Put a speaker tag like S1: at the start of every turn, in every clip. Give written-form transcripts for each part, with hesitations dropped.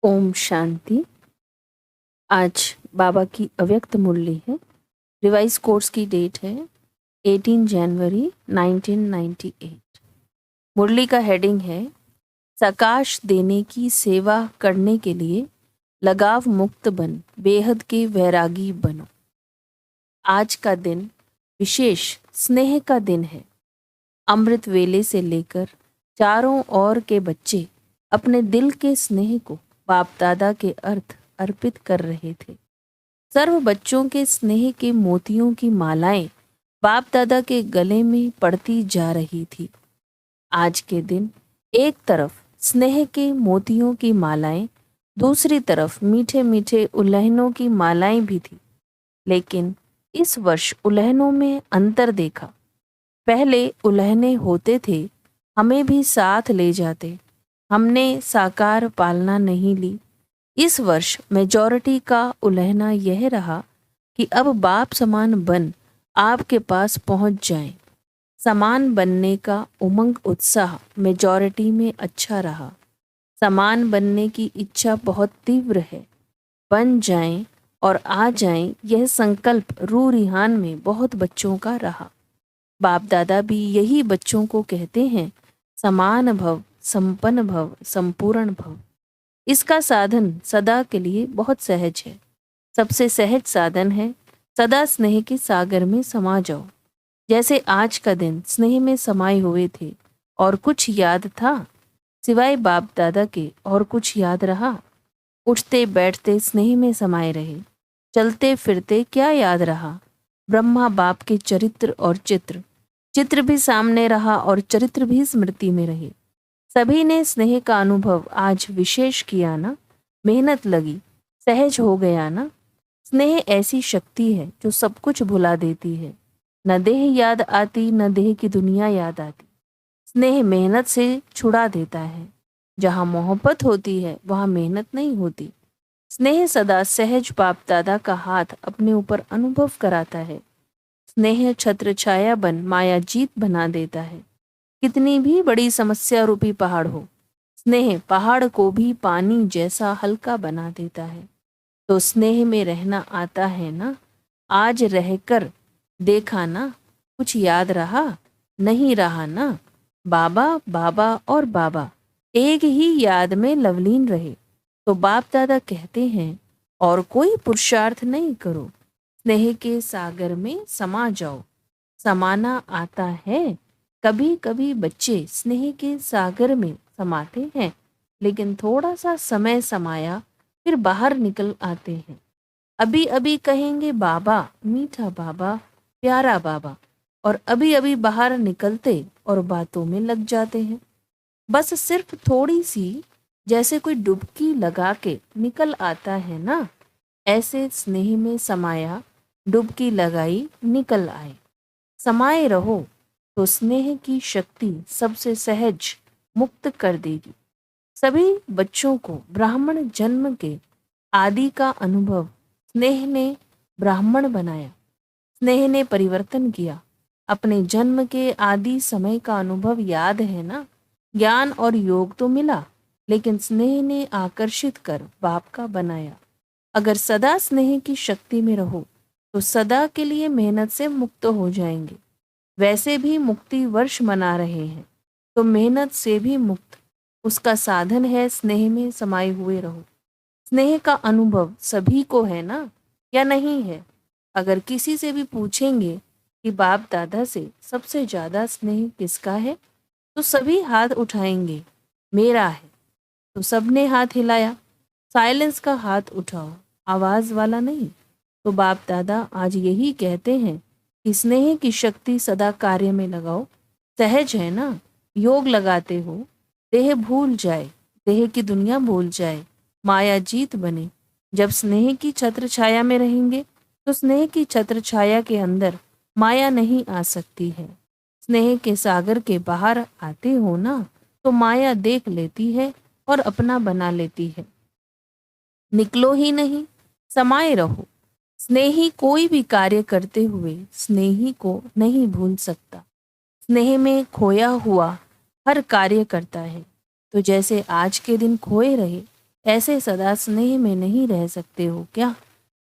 S1: ओम शांति। आज बाबा की अव्यक्त मुरली है। रिवाइज कोर्स की डेट है 18 जनवरी 1998। मुरली का हेडिंग है सकाश देने की सेवा करने के लिए लगाव मुक्त बन, बेहद के वैरागी बनो। आज का दिन विशेष स्नेह का दिन है। अमृत वेले से लेकर चारों ओर के बच्चे अपने दिल के स्नेह को बाप दादा के अर्थ अर्पित कर रहे थे। सर्व बच्चों के स्नेह के मोतियों की मालाएं बाप दादा के गले में पड़ती जा रही थी। आज के दिन एक तरफ स्नेह के मोतियों की मालाएं, दूसरी तरफ मीठे मीठे उल्लहनों की मालाएं भी थी। लेकिन इस वर्ष उल्लहनों में अंतर देखा। पहले उल्लहने होते थे, हमें भी साथ ले जाते, हमने साकार पालना नहीं ली। इस वर्ष मेजॉरिटी का उल्लहना यह रहा कि अब बाप समान बन आपके पास पहुंच जाएं। समान बनने का उमंग उत्साह मेजॉरिटी में अच्छा रहा। समान बनने की इच्छा बहुत तीव्र है। बन जाएं और आ जाएं, यह संकल्प रूह रिहान में बहुत बच्चों का रहा। बाप दादा भी यही बच्चों को कहते हैं, समान भव, संपन्न भव, संपूर्ण भव। इसका साधन सदा के लिए बहुत सहज है। सबसे सहज साधन है सदा स्नेह के सागर में समा जाओ। जैसे आज का दिन स्नेह में समाये हुए थे और कुछ याद था सिवाय बाप दादा के, और कुछ याद रहा? उठते बैठते स्नेह में समाये रहे, चलते फिरते क्या याद रहा? ब्रह्मा बाप के चरित्र और चित्र, चित्र भी सामने रहा और चरित्र भी स्मृति में रहे। सभी ने स्नेह का अनुभव आज विशेष किया ना। मेहनत लगी, सहज हो गया ना। स्नेह ऐसी शक्ति है जो सब कुछ भुला देती है। न देह याद आती, न देह की दुनिया याद आती। स्नेह मेहनत से छुड़ा देता है। जहाँ मोहब्बत होती है वहाँ मेहनत नहीं होती। स्नेह सदा सहज बाप दादा का हाथ अपने ऊपर अनुभव कराता है। स्नेह छत्र छाया बन माया जीत बना देता है। कितनी भी बड़ी समस्या रूपी पहाड़ हो, स्नेह पहाड़ को भी पानी जैसा हल्का बना देता है। तो स्नेह में रहना आता है ना। आज रहकर देखा ना, कुछ याद रहा? नहीं रहा ना। बाबा बाबा और बाबा एक ही याद में लवलीन रहे। तो बाप दादा कहते हैं, और कोई पुरुषार्थ नहीं करो, स्नेह के सागर में समा जाओ। समाना आता है। कभी कभी बच्चे स्नेह के सागर में समाते हैं, लेकिन थोड़ा सा समय समाया फिर बाहर निकल आते हैं। अभी अभी कहेंगे बाबा, मीठा बाबा, प्यारा बाबा, और अभी अभी बाहर निकलते और बातों में लग जाते हैं। बस सिर्फ थोड़ी सी, जैसे कोई डुबकी लगा के निकल आता है ना, ऐसे स्नेह में समाया, डुबकी लगाई, निकल आए। समाये रहो तो स्नेह की शक्ति सबसे सहज मुक्त कर देगी। सभी बच्चों को ब्राह्मण जन्म के आदि का अनुभव स्नेह ने ब्राह्मण बनाया। स्नेह ने परिवर्तन किया। अपने जन्म के आदि समय का अनुभव याद है ना। ज्ञान और योग तो मिला, लेकिन स्नेह ने आकर्षित कर बाप का बनाया। अगर सदा स्नेह की शक्ति में रहो तो सदा के लिए मेहनत से मुक्त हो जाएंगे। वैसे भी मुक्ति वर्ष मना रहे हैं, तो मेहनत से भी मुक्त। उसका साधन है स्नेह में समाये हुए रहो। स्नेह का अनुभव सभी को है ना, या नहीं है? अगर किसी से भी पूछेंगे कि बाप दादा से सबसे ज्यादा स्नेह किसका है, तो सभी हाथ उठाएंगे, मेरा है। तो सबने हाथ हिलाया। साइलेंस का हाथ उठाओ, आवाज वाला नहीं। तो बाप दादा आज यही कहते हैं कि स्नेह की शक्ति सदा कार्य में लगाओ। सहज है ना। योग लगाते हो, देह भूल जाए, देह की दुनिया भूल जाए, माया जीत बने। जब स्नेह की छत्र छाया में रहेंगे तो स्नेह की छत्र छाया के अंदर माया नहीं आ सकती है। स्नेह के सागर के बाहर आते हो ना, तो माया देख लेती है और अपना बना लेती है। निकलो ही नहीं, समाये रहो। स्नेही कोई भी कार्य करते हुए स्नेही को नहीं भूल सकता। स्नेह में खोया हुआ हर कार्य करता है। तो जैसे आज के दिन खोए रहे, ऐसे सदा स्नेह में नहीं रह सकते हो क्या?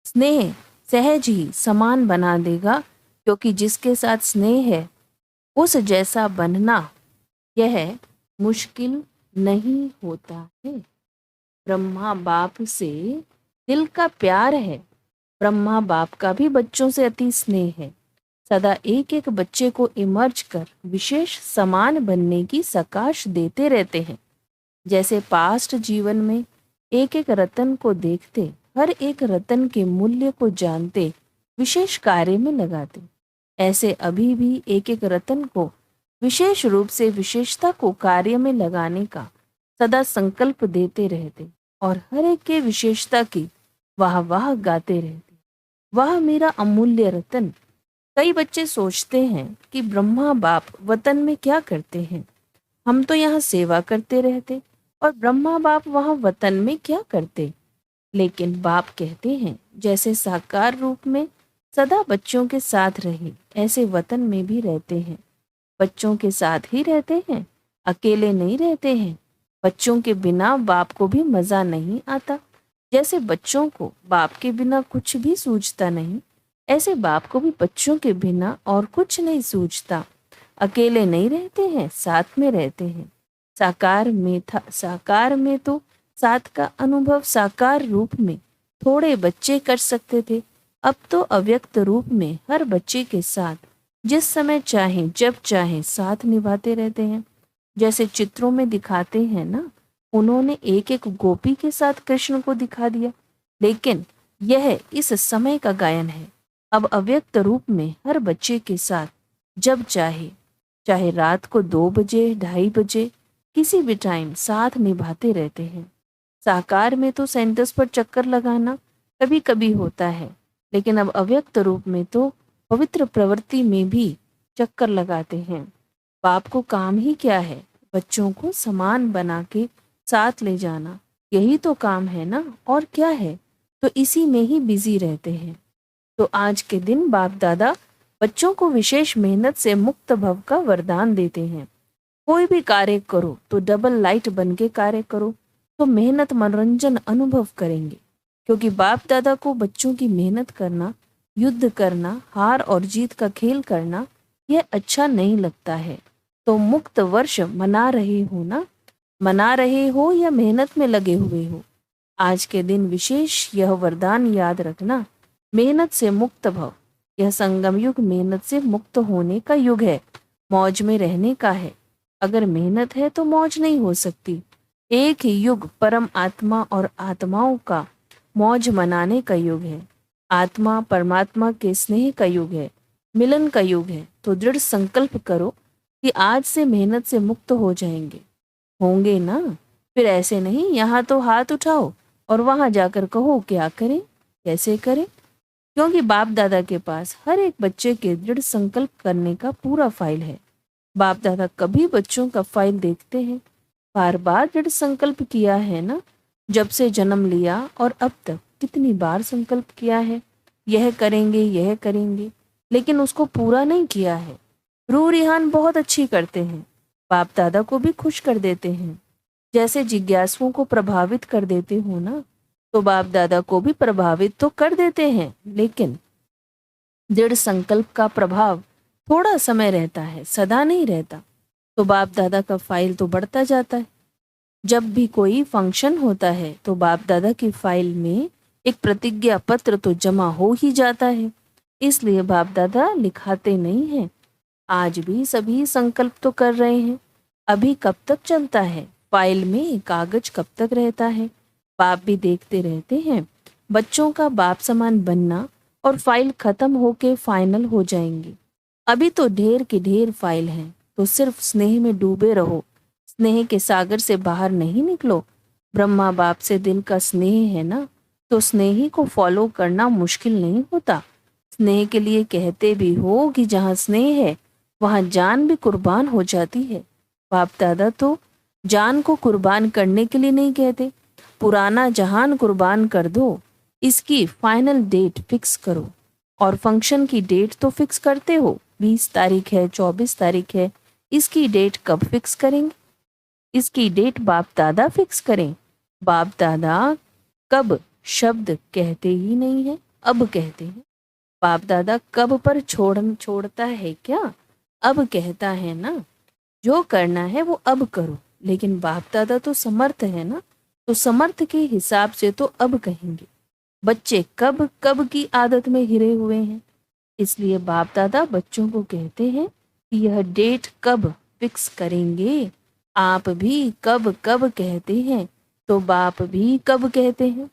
S1: स्नेह सहज ही समान बना देगा, क्योंकि जिसके साथ स्नेह है उस जैसा बनना यह मुश्किल नहीं होता है। ब्रह्मा बाप से दिल का प्यार है। ब्रह्मा बाप का भी बच्चों से अति स्नेह है। सदा एक एक बच्चे को इमर्ज कर विशेष समान बनने की सकाश देते रहते हैं। जैसे पास्ट जीवन में एक एक रतन को देखते, हर एक रतन के मूल्य को जानते, विशेष कार्य में लगाते, ऐसे अभी भी एक एक रतन को विशेष रूप से विशेषता को कार्य में लगाने का सदा संकल्प देते रहते और हर एक के विशेषता की वाह वाह गाते रहते। वह मेरा अमूल्य रतन। कई बच्चे सोचते हैं कि ब्रह्मा बाप वतन में क्या करते हैं, हम तो यहाँ सेवा करते रहते और ब्रह्मा बाप वहाँ वतन में क्या करते। लेकिन बाप कहते हैं जैसे साकार रूप में सदा बच्चों के साथ रहे, ऐसे वतन में भी रहते हैं। बच्चों के साथ ही रहते हैं, अकेले नहीं रहते हैं। बच्चों के बिना बाप को भी मजा नहीं आता। जैसे बच्चों को बाप के बिना कुछ भी सूझता नहीं, ऐसे बाप को भी बच्चों के बिना और कुछ नहीं सूझता। अकेले नहीं रहते हैं, साथ में रहते हैं। साकार में तो साथ का अनुभव साकार रूप में थोड़े बच्चे कर सकते थे। अब तो अव्यक्त रूप में हर बच्चे के साथ जिस समय चाहे जब चाहे साथ निभाते रहते हैं। जैसे चित्रों में दिखाते हैं ना, उन्होंने एक एक गोपी के साथ कृष्ण को दिखा दिया, लेकिन यह इस समय का गायन है। अब अव्यक्त रूप में हर बच्चे के साथ जब चाहे, चाहे रात को 2 बजे 2:30 बजे, किसी भी टाइम साथ निभाते रहते हैं। साकार में तो सेंटर्स पर चक्कर लगाना कभी कभी होता है, लेकिन अब अव्यक्त रूप में तो पवित्र प्रवृत्ति में भी चक्कर लगाते हैं। बाप को काम ही क्या है, बच्चों को समान बना के साथ ले जाना, यही तो काम है ना, और क्या है। तो इसी में ही बिजी रहते हैं। तो आज के दिन बाप दादा बच्चों को विशेष मेहनत से मुक्त भव का वरदान देते हैं। कोई भी कार्य करो तो डबल लाइट बन के कार्य करो, तो मेहनत मनोरंजन अनुभव करेंगे। क्योंकि बाप दादा को बच्चों की मेहनत करना, युद्ध करना, हार और जीत का खेल करना यह अच्छा नहीं लगता है। तो मुक्त वर्ष मना रहे हो ना, मना रहे हो या मेहनत में लगे हुए हो, आज के दिन विशेष यह वरदान याद रखना, मेहनत से मुक्त भव। यह संगम युग मेहनत से मुक्त होने का युग है, मौज में रहने का है। अगर मेहनत है तो मौज नहीं हो सकती। एक ही युग परम आत्मा और आत्माओं का मौज मनाने का युग है। आत्मा परमात्मा के स्नेह का युग है, मिलन का युग है। तो दृढ़ संकल्प करो कि आज से मेहनत से मुक्त हो जाएंगे। होंगे ना? फिर ऐसे नहीं यहाँ तो हाथ उठाओ और वहां जाकर कहो क्या करें, कैसे करें। क्योंकि बाप दादा के पास हर एक बच्चे के दृढ़ संकल्प करने का पूरा फाइल है। बाप दादा कभी बच्चों का फाइल देखते हैं। बार बार दृढ़ संकल्प किया है ना, जब से जन्म लिया और अब तक कितनी बार संकल्प किया है, यह करेंगे यह करेंगे, लेकिन उसको पूरा नहीं किया है। रूह रिहान बहुत अच्छी करते हैं, बाप दादा को भी खुश कर देते हैं। जैसे जिज्ञासुओं को प्रभावित कर देते हो ना, तो बाप दादा को भी प्रभावित तो कर देते हैं, लेकिन दृढ़ संकल्प का प्रभाव थोड़ा समय रहता है, सदा नहीं रहता। तो बाप दादा का फाइल तो बढ़ता जाता है। जब भी कोई फंक्शन होता है तो बाप दादा की फाइल में एक प्रतिज्ञा पत्र तो जमा हो ही जाता है। इसलिए बाप दादा लिखाते नहीं हैं। आज भी सभी संकल्प तो कर रहे हैं। अभी कब तक चलता है, फाइल में कागज कब तक रहता है, बाप भी देखते रहते हैं। बच्चों का बाप समान बनना और फाइल खत्म होके फाइनल हो जाएंगी। अभी तो ढेर के ढेर फाइल हैं, तो सिर्फ स्नेह में डूबे रहो, स्नेह के सागर से बाहर नहीं निकलो। ब्रह्मा बाप से दिल का स्नेह है ना, तो स्नेही को फॉलो करना मुश्किल नहीं होता। स्नेह के लिए कहते भी हो कि जहाँ स्नेह है वहाँ जान भी कुर्बान हो जाती है। बाप दादा तो जान को कुर्बान करने के लिए नहीं कहते, पुराना जहान कुर्बान कर दो, इसकी फाइनल डेट फिक्स करो। और फंक्शन की डेट तो फिक्स करते हो, 20 तारीख है, 24 तारीख है, इसकी डेट कब फिक्स करेंगे? इसकी डेट बाप दादा फिक्स करें। बाप दादा कब शब्द कहते ही नहीं है, अब कहते हैं। बाप दादा कब पर छोड़ता है क्या, अब कहता है ना। जो करना है वो अब करो, लेकिन बाप दादा तो समर्थ है ना, तो समर्थ के हिसाब से तो अब कहेंगे। बच्चे कब कब की आदत में घिरे हुए हैं, इसलिए बाप दादा बच्चों को कहते हैं कि यह डेट कब फिक्स करेंगे। आप भी कब कब कहते हैं, तो बाप भी कब कहते हैं।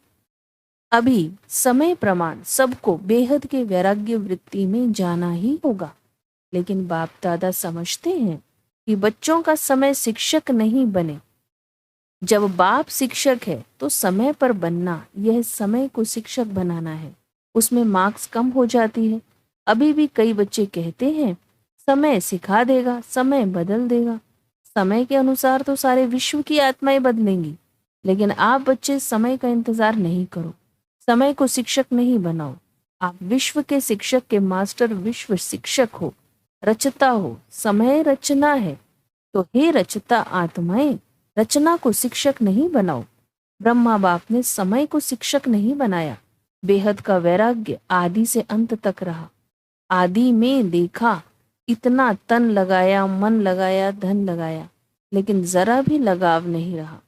S1: अभी समय प्रमाण सबको बेहद के वैराग्य वृत्ति में जाना ही होगा, लेकिन बाप दादा समझते हैं कि बच्चों का समय शिक्षक नहीं बने। जब बाप शिक्षक है तो समय पर बनना, यह समय को शिक्षक बनाना है, उसमें मार्क्स कम हो जाती है। अभी भी कई बच्चे कहते हैं समय सिखा देगा, समय बदल देगा। समय के अनुसार तो सारे विश्व की आत्माएं बदलेंगी, लेकिन आप बच्चे समय का इंतजार नहीं करो, समय को शिक्षक नहीं बनाओ। आप विश्व के शिक्षक के मास्टर विश्व शिक्षक हो, रचता हो। समय रचना है, तो हे रचता आत्माएं, रचना को शिक्षक नहीं बनाओ। ब्रह्मा बाप ने समय को शिक्षक नहीं बनाया। बेहद का वैराग्य आदि से अंत तक रहा। आदि में देखा, इतना तन लगाया, मन लगाया, धन लगाया, लेकिन जरा भी लगाव नहीं रहा।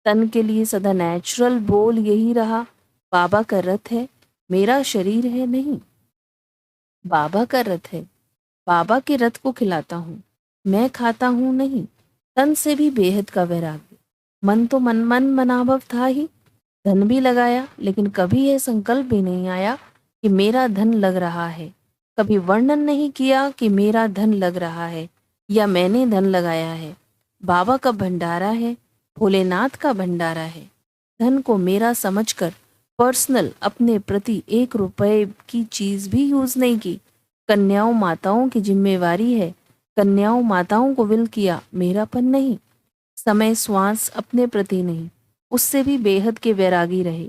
S1: तन के लिए सदा नेचुरल बोल यही रहा, बाबा का रथ है, मेरा शरीर है नहीं। बाबा का रथ है, बाबा के रथ को खिलाता हूँ, मैं खाता हूँ नहीं। तन से भी बेहद का वैराग्य। मन तो मन मनाभव था ही, धन भी लगाया, लेकिन कभी यह संकल्प भी नहीं आया कि मेरा धन लग रहा है। कभी वर्णन नहीं किया कि मेरा धन लग रहा है या मैंने धन लगाया है। बाबा का भंडारा है, भोलेनाथ का भंडारा है। धन को मेरा समझकर पर्सनल अपने प्रति 1 रुपए की चीज भी यूज नहीं की। कन्याओं माताओं की जिम्मेवारी है, कन्याओं माताओं को विल किया, मेरापन नहीं। समय श्वास अपने प्रति नहीं, उससे भी बेहद के वैरागी रहे।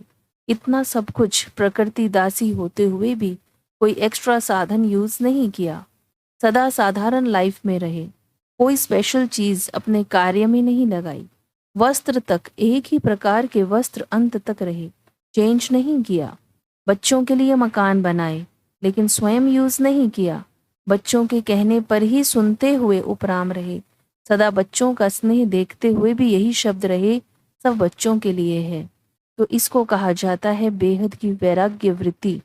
S1: इतना सब कुछ प्रकृति दासी होते हुए भी कोई एक्स्ट्रा साधन यूज नहीं किया। सदा साधारण लाइफ में रहे, कोई स्पेशल चीज अपने कार्य में नहीं लगाई। वस्त्र तक एक ही प्रकार के वस्त्र अंत तक रहे, चेंज नहीं किया। बच्चों के लिए मकान बनाए, लेकिन स्वयं यूज नहीं किया। बच्चों के कहने पर ही सुनते हुए उपराम रहे। सदा बच्चों का स्नेह देखते हुए भी यही शब्द रहे, सब बच्चों के लिए है। तो इसको कहा जाता है बेहद की वैराग्य वृत्ति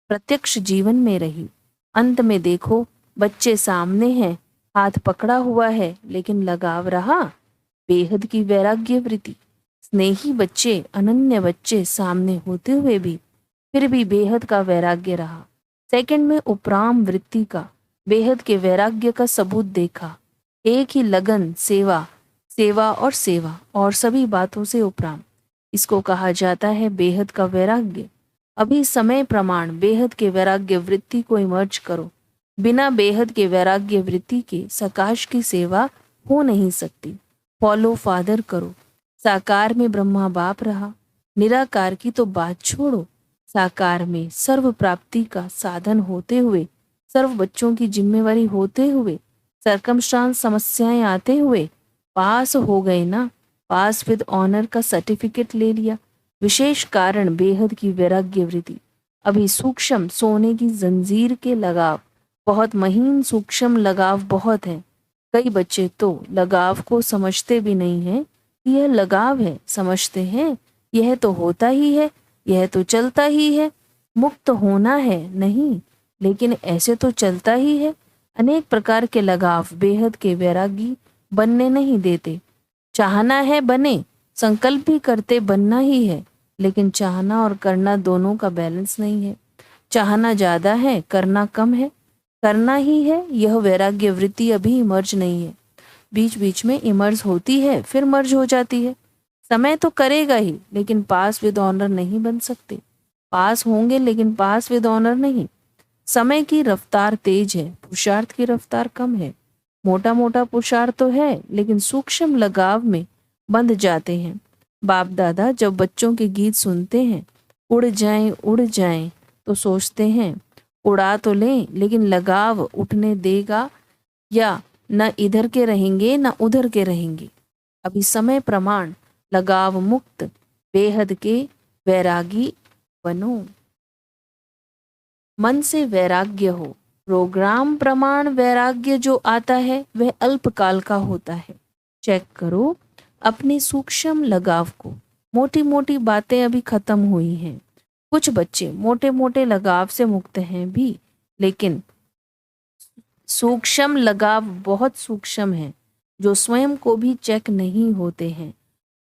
S1: प्रत्यक्ष जीवन में रही। अंत में देखो, बच्चे सामने हैं, हाथ पकड़ा हुआ है, लेकिन लगाव रहा, बेहद की वैराग्य वृत्ति। स्नेही बच्चे, अनन्य बच्चे सामने होते हुए भी फिर भी बेहद का वैराग्य रहा। सेकंड में उपराम वृत्ति का, बेहद के वैराग्य का सबूत देखा। एक ही लगन, सेवा सेवा और सेवा, और सभी बातों से उपराम। इसको कहा जाता है बेहद का वैराग्य। अभी समय प्रमाण बेहद के वैराग्य वृत्ति को इमर्ज करो। बिना बेहद के वैराग्य वृत्ति के सकाश की सेवा हो नहीं सकती। फॉलो फादर करो। साकार में ब्रह्मा बाप रहा, निराकार की तो बात छोड़ो। साकार में सर्व प्राप्ति का साधन होते हुए, सर्व बच्चों की जिम्मेवारी होते हुए, सरकमस्टांस समस्याएं आते हुए पास हो गए ना, पास विद ऑनर का सर्टिफिकेट ले लिया। विशेष कारण बेहद की वैराग्य वृत्ति। अभी सूक्ष्म सोने की जंजीर के लगाव, बहुत महीन सूक्ष्म लगाव बहुत है। कई बच्चे तो लगाव को समझते भी नहीं हैं कि यह लगाव है, समझते हैं यह तो होता ही है, यह तो चलता ही है, मुक्त होना है नहीं, लेकिन ऐसे तो चलता ही है। अनेक प्रकार के लगाव बेहद के वैरागी बनने नहीं देते। चाहना है बने, संकल्प भी करते बनना ही है, लेकिन चाहना और करना दोनों का बैलेंस नहीं है। चाहना ज्यादा है, करना कम है, करना ही है, यह वैराग्य वृत्ति अभी इमर्ज नहीं है। बीच बीच में इमर्ज होती है, फिर मर्ज हो जाती है। समय तो करेगा ही, लेकिन पास विद ऑनर नहीं बन सकते। पास होंगे, लेकिन पास विद ऑनर नहीं। समय की रफ्तार तेज है, पुरुषार्थ की रफ्तार कम है। मोटा मोटा पुरुषार्थ तो है, लेकिन सूक्ष्म लगाव में बंध जाते हैं। बाप दादा जब बच्चों के गीत सुनते हैं, उड़ जाएं, तो सोचते हैं उड़ा तो लें, लेकिन लगाव उठने देगा या न इधर के रहेंगे न उधर के रहेंगे। अभी समय प्रमाण लगाव मुक्त बेहद के वैरागी बनो। मन से वैराग्य हो। प्रोग्राम प्रमाण वैराग्य जो आता है वह अल्पकाल का होता है। चेक करो अपने सूक्ष्म लगाव को। मोटी मोटी बातें अभी खत्म हुई हैं। कुछ बच्चे मोटे मोटे लगाव से मुक्त हैं भी, लेकिन सूक्ष्म लगाव बहुत सूक्ष्म है, जो स्वयं को भी चेक नहीं होते हैं,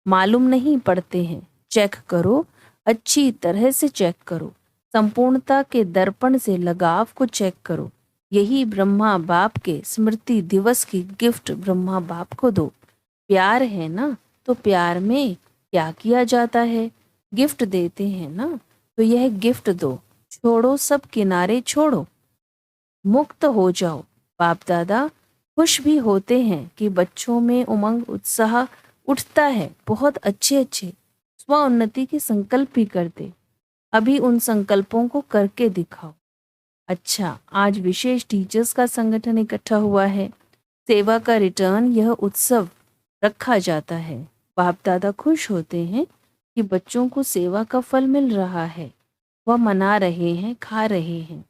S1: मालूम नहीं पड़ते हैं। चेक करो, अच्छी तरह से चेक करो। संपूर्णता के दर्पण से लगाव को चेक करो। यही ब्रह्मा बाप के स्मृति दिवस की गिफ्ट ब्रह्मा बाप को दो। प्यार है ना, तो प्यार में क्या किया जाता है? गिफ्ट देते हैं ना, तो यह गिफ्ट दो। छोड़ो सब किनारे छोड़ो, मुक्त हो जाओ। बाप दादा खुश भी होते हैं कि बच्चों में उमंग उत्साह उठता है। बहुत अच्छे अच्छे स्व उन्नति के संकल्प भी करते। अभी उन संकल्पों को करके दिखाओ। अच्छा, आज विशेष टीचर्स का संगठन इकट्ठा हुआ है। सेवा का रिटर्न यह उत्सव रखा जाता है। बाप दादा खुश होते हैं कि बच्चों को सेवा का फल मिल रहा है। वह मना रहे हैं, खा रहे हैं,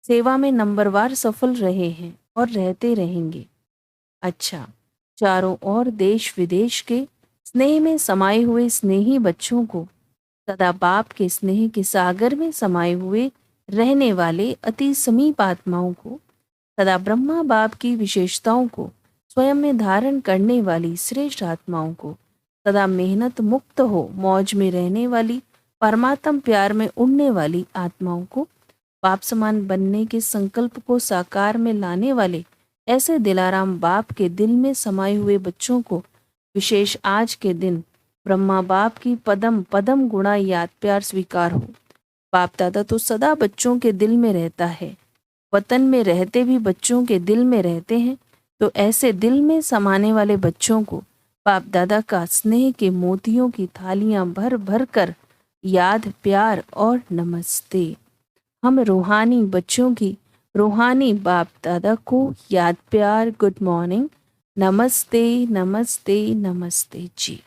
S1: सेवा में नंबरवार सफल रहे हैं और रहते रहेंगे। अच्छा, चारों ओर देश विदेश के स्नेह में समाये हुए स्नेही बच्चों को, सदा बाप के स्नेह के सागर में समाये हुए रहने वाले अति समीप आत्माओं को, सदा ब्रह्मा बाप की विशेषताओं को स्वयं में धारण करने वाली श्रेष्ठ आत्माओं को, सदा मेहनत मुक्त हो मौज में रहने वाली परमात्म प्यार में उड़ने वाली आत्माओं को, बाप समान बनने के संकल्प को साकार में लाने वाले ऐसे दिलाराम बाप के दिल में समाये हुए बच्चों को विशेष आज के दिन ब्रह्मा बाप की पदम पदम गुणा याद प्यार स्वीकार हो। बाप दादा तो सदा बच्चों के दिल में रहता है। वतन में रहते भी बच्चों के दिल में रहते हैं। तो ऐसे दिल में समाने वाले बच्चों को बाप दादा का स्नेह के मोतियों की थालियां भर भर कर याद प्यार और नमस्ते। हम रूहानी बच्चों की रूहानी बाप दादा को याद प्यार, गुड मॉर्निंग, नमस्ते नमस्ते नमस्ते जी।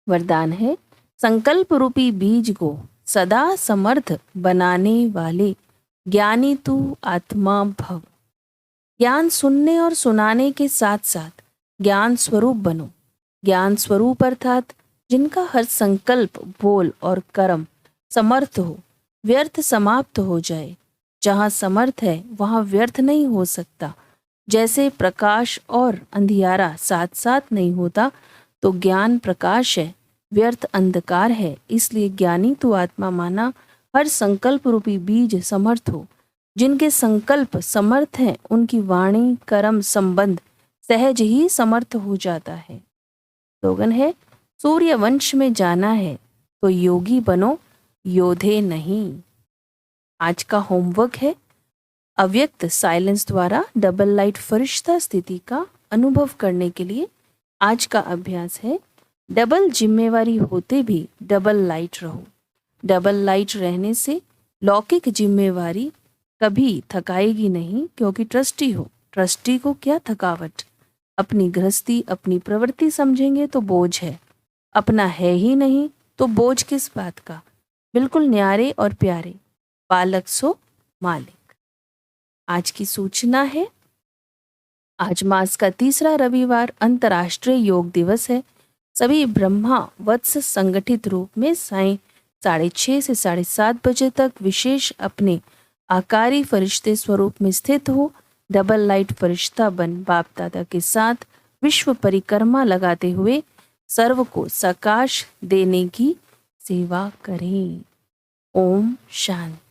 S1: वरदान है, संकल्प रूपी बीज को सदा समर्थ बनाने वाले ज्ञानी तू आत्मा भव। ज्ञान सुनने और सुनाने के साथ साथ ज्ञान स्वरूप बनो। ज्ञान स्वरूप अर्थात जिनका हर संकल्प, बोल और कर्म समर्थ हो, व्यर्थ समाप्त हो जाए। जहाँ समर्थ है वहाँ व्यर्थ नहीं हो सकता। जैसे प्रकाश और अंधियारा साथ साथ नहीं होता, तो ज्ञान प्रकाश है, व्यर्थ अंधकार है। इसलिए ज्ञानी तू आत्मा माना हर संकल्प रूपी बीज समर्थ हो। जिनके संकल्प समर्थ हैं उनकी वाणी कर्म संबंध सहज ही समर्थ हो जाता है। स्लोगन है, सूर्य वंश में जाना है तो योगी बनो, योधे नहीं। आज का होमवर्क है, अव्यक्त साइलेंस द्वारा डबल लाइट फरिश्ता स्थिति का अनुभव करने के लिए आज का अभ्यास है, डबल जिम्मेवारी होते भी डबल लाइट रहो। डबल लाइट रहने से लौकिक जिम्मेवारी कभी थकाएगी नहीं, क्योंकि ट्रस्टी हो। ट्रस्टी को क्या थकावट। अपनी गृहस्थी अपनी प्रवृत्ति समझेंगे तो बोझ है, अपना है ही नहीं तो बोझ किस बात का। बिल्कुल न्यारे और प्यारे, बालक सो मालिक। आज की सूचना है, आज मास का तीसरा रविवार अंतर्राष्ट्रीय योग दिवस है। सभी ब्रह्मा वत्स संगठित रूप में सायं 6:30 से 7:30 बजे तक विशेष अपने आकारी फरिश्ते स्वरूप में स्थित हो डबल लाइट फरिश्ता बन बाप दादा के साथ विश्व परिक्रमा लगाते हुए सर्व को सकाश देने की सेवा करें। ओम शांति।